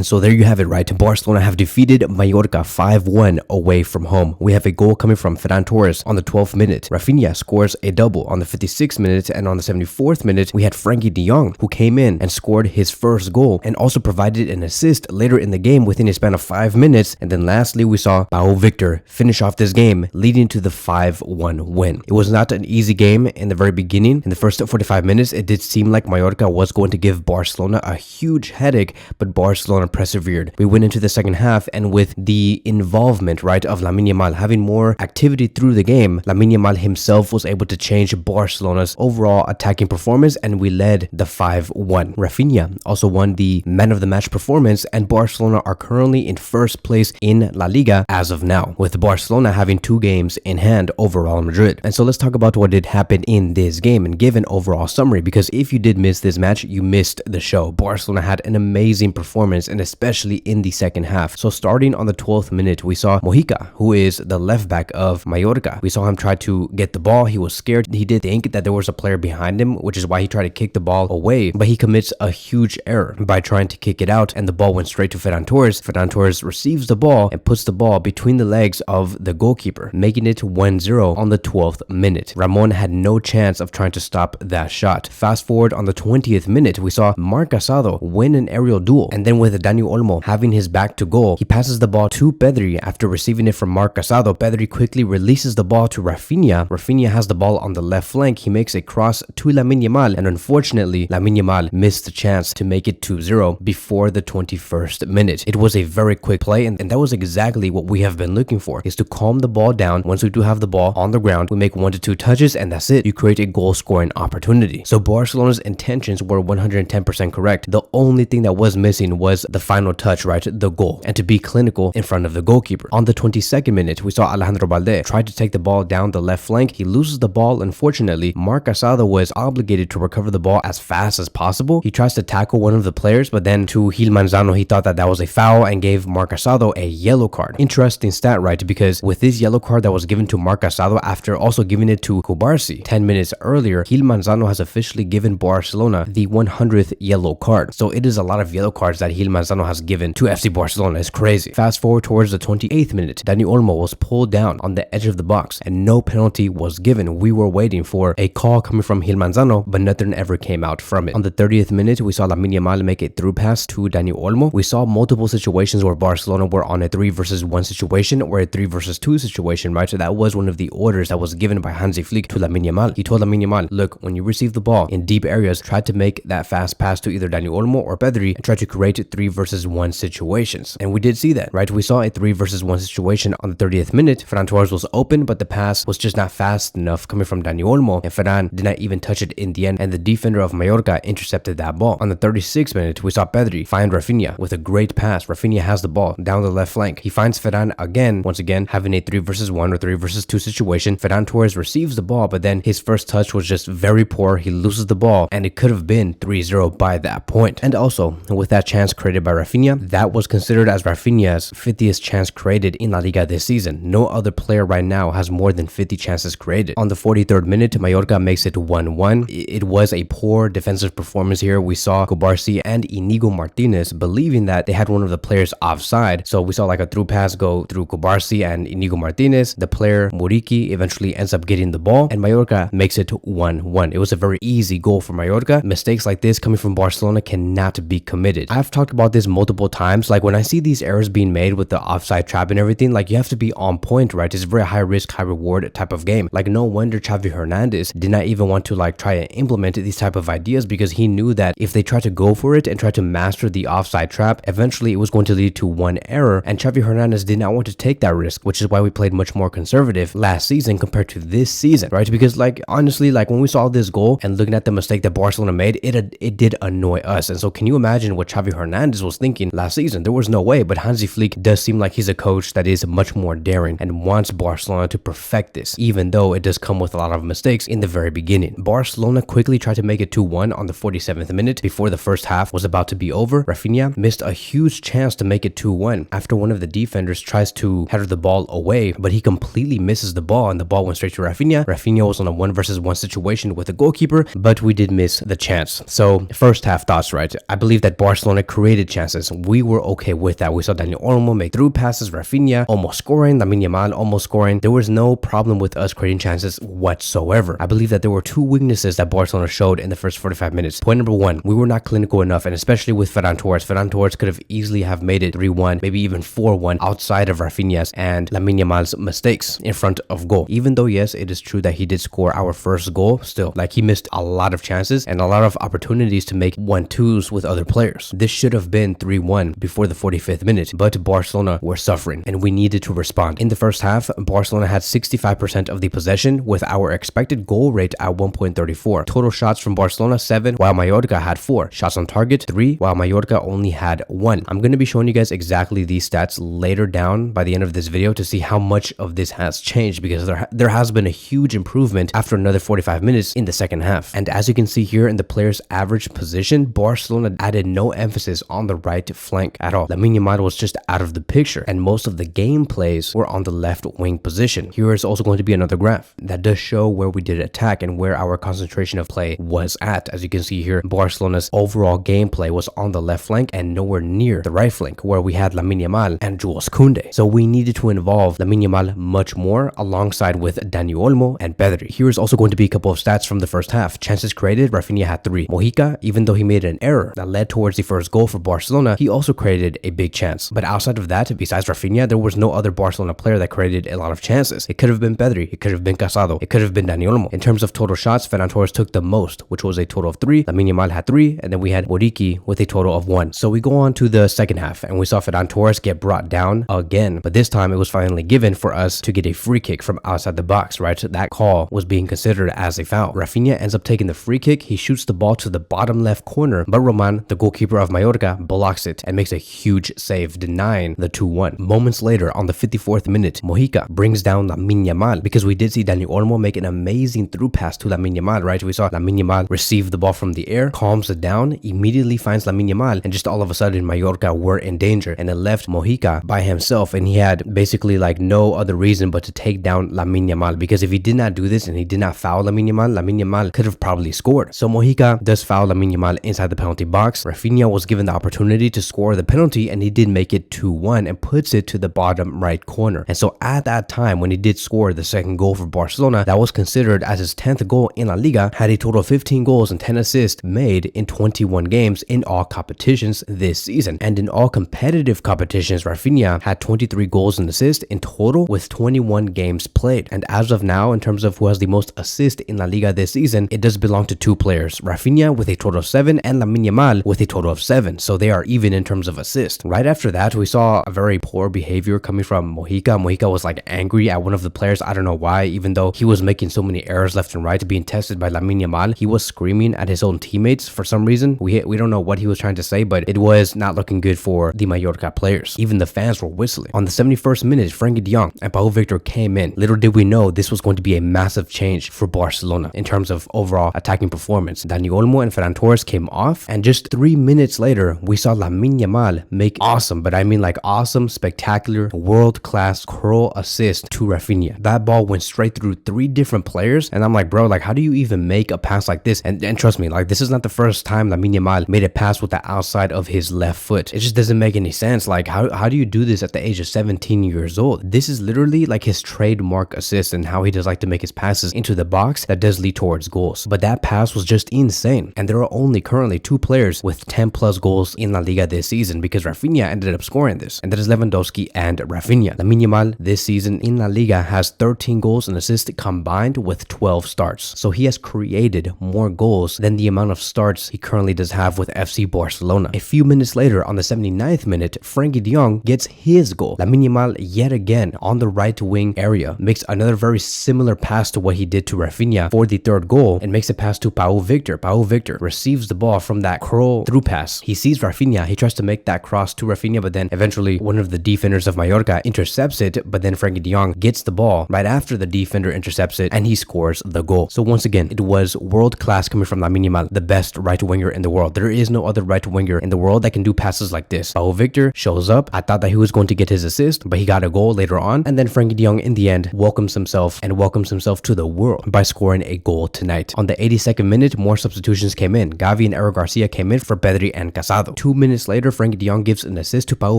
so there you have it, right? Barcelona have defeated Mallorca 5-1 away from home. We have a goal coming from Ferran Torres on the 12th minute. Raphinha scores a double on the 56th minute, and on the 74th minute, we had Frenkie de Jong, who came in and scored his first goal and also provided an assist later in the game within a span of 5 minutes. And then lastly, we saw Pau Victor finish off this game, leading to the 5-1 win. It was not an easy game in the very beginning. In the first 45 minutes, it did seem like Mallorca was going to give Barcelona a huge headache, but Barcelona persevered. We went into the second half, and with the involvement, right, of Lamine Yamal having more activity through the game, Lamine Yamal himself was able to change Barcelona's overall attacking performance, and we led the 5-1. Raphinha also won the man of the match performance, and Barcelona are currently in first place in La Liga as of now, with Barcelona having 2 games in hand over Real Madrid. And so let's talk about what did happen in this game and give an overall summary, because if you did miss this match, you missed the show. Barcelona had an amazing performance, and especially in the second half. So starting on the 12th minute, we saw Mojica, who is the left back of Mallorca. We saw him try to get the ball. He was scared. He did think that there was a player behind him, which is why he tried to kick the ball away, but he commits a huge error by trying to kick it out, and the ball went straight to Ferran Torres. Ferran Torres receives the ball and puts the ball between the legs of the goalkeeper, making it 1-0 on the 12th minute. Ramon had no chance of trying to stop that shot. Fast forward on the 20th minute, we saw Marc Casado win an aerial duel, and then with Dani Olmo having his back to goal, he passes the ball to Pedri after receiving it from Marc Casado. Pedri quickly releases the ball to Raphinha. Raphinha has the ball on the left flank. He makes a cross to Lamine Yamal, and unfortunately, Lamine Yamal missed the chance to make it 2-0 before the 21st minute. It was a very quick play, and that was exactly what we have been looking for, is to calm the ball down. Once we do have the ball on the ground, we make 1 to 2 touches, and that's it. You create a goal scoring opportunity. So Barcelona's intentions were 110% correct. The only thing that was missing was the final touch, right? The goal, and to be clinical in front of the goalkeeper. On the 22nd minute, we saw Alejandro Balde try to take the ball down the left flank. He loses the ball. Unfortunately, Marc Casado was obligated to recover the ball as fast as possible. He tries to tackle one of the players, but then to Gil Manzano, he thought that that was a foul and gave Marc Casado a yellow card. Interesting stat, right? Because with this yellow card that was given to Marc Casado after also giving it to Cubarsí 10 minutes earlier, Gil Manzano has officially given Barcelona the 100th yellow card. So it is a lot of yellow cards that Gil Manzano has given to FC Barcelona. It's crazy. Fast forward towards the 28th minute, Dani Olmo was pulled down on the edge of the box and no penalty was given. We were waiting for a call coming from Gil Manzano, but nothing ever came out from it. On the 30th minute, we saw Lamine Yamal make a through pass to Dani Olmo. We saw multiple situations where Barcelona were on a 3 versus 1 situation or a 3 versus 2 situation, right? So that was one of the orders that was given by Hansi Flick to Lamine Yamal. He told Lamine Yamal, look, when you receive the ball in deep areas, try to make that fast pass to either Dani Olmo or Pedri and try to create 3 versus 1 situations. And we did see that, right? We saw a 3 versus 1 situation on the 30th minute. Ferran Torres was open, but the pass was just not fast enough coming from Dani Olmo, and Ferran did not even touch it in the end, and the defender of Mallorca intercepted that ball. On the 36th minute, we saw Pedri find Raphinha with a great pass. Raphinha has the ball down the left flank. He finds Ferran again, once again, having a 3 versus 1 or 3 versus 2 situation. Ferran Torres receives the ball, but then his first touch was just very poor. He loses the ball, and it could have been 3-0 by that point. And also, with that chance created by Raphinha, that was considered as Raphinha's 50th chance created in La Liga this season. No other player right now has more than 50 chances created. On the 43rd minute, Mallorca makes it 1-1. It was a poor defensive performance here. We saw Cubarsí and Inigo Martinez believing that they had one of the players offside. So we saw like a through pass go through Cubarsí and Inigo Martinez. The player Muriqi eventually ends up getting the ball, and Mallorca makes it 1-1. It was a very easy goal for Mallorca. Mistakes like this coming from Barcelona cannot be committed. I've talked about this multiple times. Like when I see these errors being made with the offside trap and everything, like you have to be on point, right? It's a very high risk, high reward type of game. Like no wonder Xavi Hernandez did not even want to like try and implement these type of ideas, because he knew that if they tried to go for it and try to master the offside trap, eventually it was going to lead to one error, and Xavi Hernandez did not want to take that risk, which is why we played much more conservative last season compared to this season, right? Because like honestly, like when we saw this goal and looking at the mistake that Barcelona made, it did annoy us. And so can you imagine what Xavi Hernandez was thinking last season? There was no way, but Hansi Flick does seem like he's a coach that is much more daring and wants Barcelona to perfect this, even though it does come with a lot of mistakes in the very beginning. Barcelona quickly tried to make it 2-1 on the 47th minute before the first half was about to be over. Raphinha missed a huge chance to make it 2-1 after one of the defenders tries to header the ball away, but he completely misses the ball and the ball went straight to Raphinha. Raphinha was on a 1 versus 1 situation with the goalkeeper, but we did miss the chance. So first half thoughts, right? I believe that Barcelona created chances. We were okay with that. We saw Dani Olmo make through passes, Raphinha almost scoring, Lamine Yamal almost scoring. There was no problem with us creating chances whatsoever. I believe that there were two weaknesses that Barcelona showed in the first 45 minutes. Point number one, we were not clinical enough, and especially with Ferran Torres. Ferran Torres could have easily have made it 3-1, maybe even 4-1 outside of Raphinha's and Lamine Yamal's mistakes in front of goal. Even though, yes, it is true that he did score our first goal, still, like, he missed a lot of chances and a lot of opportunities to make 1-2s with other players. This should have been 3-1 before the 45th minute, but Barcelona were suffering and we needed to respond. In the first half, Barcelona had 65% of the possession with our expected goal rate at 1.34. Total shots from Barcelona 7, while Mallorca had 4. Shots on target 3, while Mallorca only had 1. I'm going to be showing you guys exactly these stats later down by the end of this video to see how much of this has changed, because there has been a huge improvement after another 45 minutes in the second half. And as you can see here in the player's average position, Barcelona added no emphasis on the right flank at all. Lamine Yamal was just out of the picture, and most of the game plays were on the left wing position. Here is also going to be another graph that does show where we did attack and where our concentration of play was at. As you can see here, Barcelona's overall gameplay was on the left flank and nowhere near the right flank, where we had Lamine Yamal and Jules Koundé. So we needed to involve Lamine Yamal much more alongside with Dani Olmo and Pedri. Here is also going to be a couple of stats from the first half. Chances created, Raphinha had 3. Mojica, even though he made an error that led towards the first goal for Barcelona, he also created a big chance. But outside of that, besides Raphinha, there was no other Barcelona player that created a lot of chances. It could have been Pedri, it could have been Casado, it could have been Dani Olmo. In terms of total shots, Ferran Torres took the most, which was a total of 3. Lamine Yamal had 3, and then we had Muriqi with a total of 1. So we go on to the second half, and we saw Ferran Torres get brought down again, but this time it was finally given for us to get a free kick from outside the box, right? So that call was being considered as a foul. Raphinha ends up taking the free kick. He shoots the ball to the bottom left corner, but Roman, the goalkeeper of Mallorca, blocks it and makes a huge save, denying the 2-1. Moments later, on the 54th minute, Mojica brings down Lamine Yamal, because we did see Dani Olmo make an amazing through pass to Lamine Yamal, right? We saw Lamine Yamal receive the ball from the air, calms it down, immediately finds Lamine Yamal, and just all of a sudden Mallorca were in danger, and it left Mojica by himself, and he had basically like no other reason but to take down Lamine Yamal, because if he did not do this and he did not foul Lamine Yamal could have probably scored. So Mojica does foul Lamine Yamal inside the penalty box. Raphinha was given the opportunity to score the penalty, and he did make it 2-1 and puts it to the bottom right corner. And so at that time, when he did score the second goal for Barcelona, that was considered as his 10th goal in La Liga, had a total of 15 goals and 10 assists made in 21 games in all competitions this season. And in all competitive competitions, Raphinha had 23 goals and assists in total with 21 games played. And as of now, in terms of who has the most assists in La Liga this season, it does belong to 2 players, Raphinha with a total of 7 and Lamine Yamal with a total of 7. So they are even in terms of assists. Right after that, we saw a very poor behavior coming from Mojica. Mojica was like angry at one of the players. I don't know why, even though he was making so many errors left and right, being tested by Lamine Yamal. He was screaming at his own teammates for some reason. We don't know what he was trying to say, but it was not looking good for the Mallorca players. Even the fans were whistling. On the 71st minute, Frenkie de Jong and Pau Victor came in. Little did we know this was going to be a massive change for Barcelona in terms of overall attacking performance. Dani Olmo and Ferran Torres came off, and just 3 minutes later, we saw Lamine Yamal make awesome, but I mean like awesome, spectacular, world-class curl assist to Raphinha. That ball went straight through 3 different players, and I'm like, bro, like, how do you even make a pass like this? And trust me, like, this is not the first time Lamine Yamal made a pass with the outside of his left foot. It just doesn't make any sense. Like, how do you do this at the age of 17 years old? This is literally like his trademark assist and how he does like to make his passes into the box that does lead towards goals. But that pass was just insane. And there are only currently 2 players with 10 plus goals in La Liga this season, because Raphinha ended up scoring this, and that is Lewandowski and Raphinha. Lamine Yamal this season in La Liga has 13 goals and assists combined with 12 starts. So he has created more goals than the amount of starts he currently does have with FC Barcelona. A few minutes later, on the 79th minute, Frenkie de Jong gets his goal. Lamine Yamal yet again on the right wing area makes another very similar pass to what he did to Raphinha for the 3rd goal, and makes a pass to Pau Victor. Pau Victor receives the ball from that curl through pass. He sees Raphinha, he tries to make that cross to Raphinha, but then eventually one of the defenders of Mallorca intercepts it, but then Frenkie de Jong gets the ball right after the defender intercepts it, and he scores the goal. So once again, it was world class coming from Lamine Yamal, the best right winger in the world. There is no other right winger in the world that can do passes like this. Pau Victor shows up. I thought that he was going to get his assist, but he got a goal later on, and then Frenkie de Jong in the end welcomes himself to the world by scoring a goal tonight. On the 82nd minute, more substitutions came in. Gavi and Eric Garcia came in for Pedri and Casado. 2 2 minutes later, Frenkie de Jong gives an assist to Pau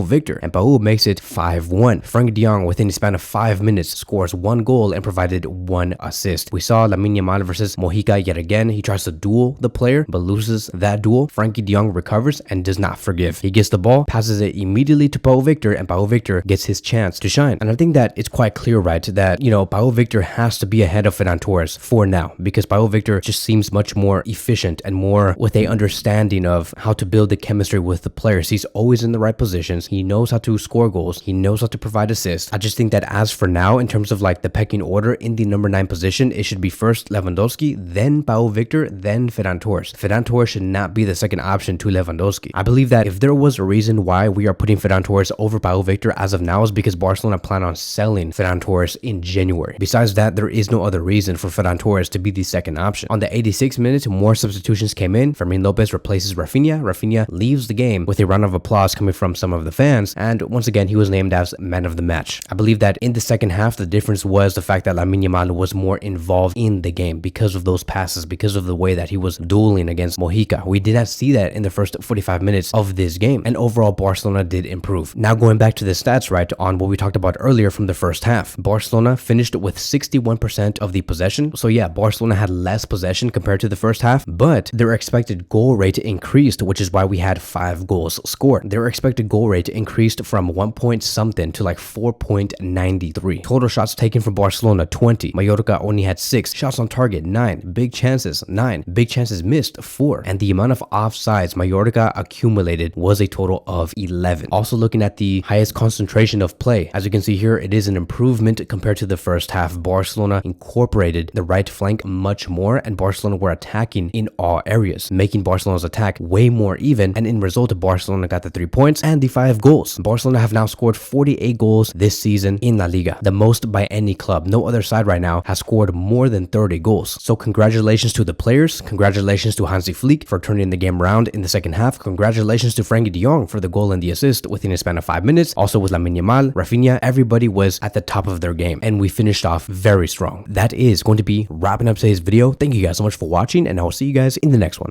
Victor, and Pau makes it 5-1. Frenkie de Jong, within a span of 5 minutes, scores 1 goal and provided 1 assist. We saw Lamine Yamal versus Mojica yet again. He tries to duel the player, but loses that duel. Frenkie de Jong recovers and does not forgive. He gets the ball, passes it immediately to Pau Victor, and Pau Victor gets his chance to shine. And I think that it's quite clear, right, that, Pau Victor has to be ahead of Ferran Torres for now, because Pau Victor just seems much more efficient and more with a understanding of how to build the chemistry with the players. He's always in the right positions. He knows how to score goals. He knows how to provide assists. I just think that as for now, in terms of like the pecking order in the number 9 position, it should be first Lewandowski, then Pau Victor, then Ferran Torres. Ferran Torres should not be the second option to Lewandowski. I believe that if there was a reason why we are putting Ferran Torres over Pau Victor as of now, is because Barcelona plan on selling Ferran Torres in January. Besides that, there is no other reason for Ferran Torres to be the second option. On the 86th minute, more substitutions came in. Fermin Lopez replaces Raphinha. Raphinha leaves the game with a round of applause coming from some of the fans, and once again, he was named as man of the match. I believe that in the second half, the difference was the fact that Lamine Yamal was more involved in the game because of those passes, because of the way that he was dueling against Mojica. We did not see that in the first 45 minutes of this game, and overall, Barcelona did improve. Now going back to the stats, right, on what we talked about earlier from the first half, Barcelona finished with 61% of the possession. So yeah, Barcelona had less possession compared to the first half, but their expected goal rate increased, which is why we had 5 goals scored. Their expected goal rate increased from 1 point something to like 4.93. Total shots taken from Barcelona, 20. Mallorca only had 6. Shots on target, 9. Big chances, 9. Big chances missed, 4. And the amount of offsides Mallorca accumulated was a total of 11. Also looking at the highest concentration of play, as you can see here, it is an improvement compared to the first half. Barcelona incorporated the right flank much more, and Barcelona were attacking in all areas, making Barcelona's attack way more even, and in result, Barcelona got the 3 points and the 5 goals. Barcelona have now scored 48 goals this season in La Liga, the most by any club. No other side right now has scored more than 30 goals. So congratulations to the players, congratulations to Hansi Flick for turning the game around in the second half, congratulations to Frenkie de Jong for the goal and the assist within a span of 5 minutes, also with Lamine Yamal, Raphinha. Everybody was at the top of their game, and we finished off very strong. That is going to be wrapping up today's video. Thank you guys so much for watching, and I will see you guys in the next one.